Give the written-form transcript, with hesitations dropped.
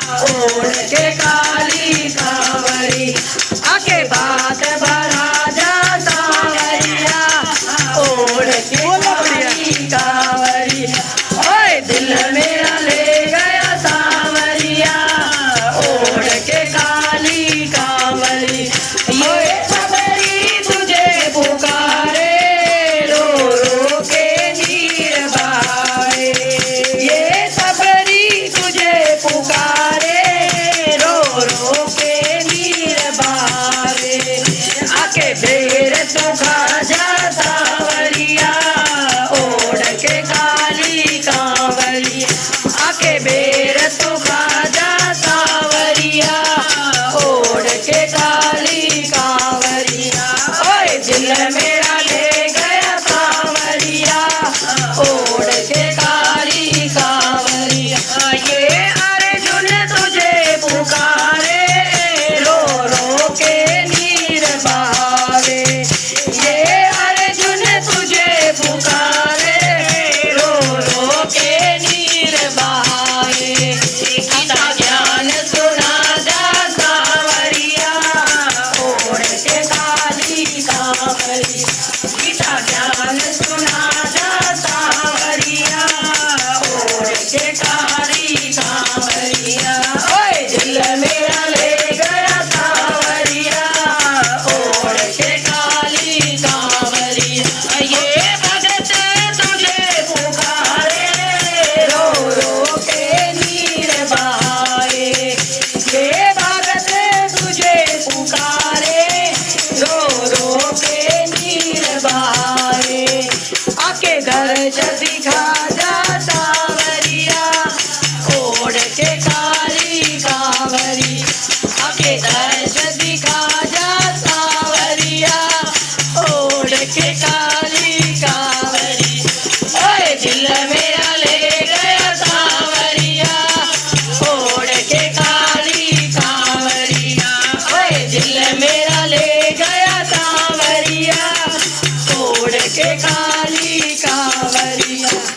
ओढ़ के काली कांवरी आके बात बड़ा जा सांवरिया ओढ़ के काली कांवरी ओए दिल मेरा ले गया सांवरिया ओढ़ के काली कांवरी ये सबरी तुझे पुकारे रो रो के नीर बहाए ये सबरी तुझे पुकारे रो रो के नीर बहाए आके बेर तो खा जा सांवरिया ओढ़ के काली कांवरी आके बेर तो खा जा सांवरिया ओढ़ के काली कांवरिया ओए दिल मेरा ले गया सांवरिया ओढ़ के काली कांवरिया ये अर्जुन तुझे पुकारे रो रो के नीर बहावे ये अर्जुन तुझे पुकारे रो रो के नीर बहावे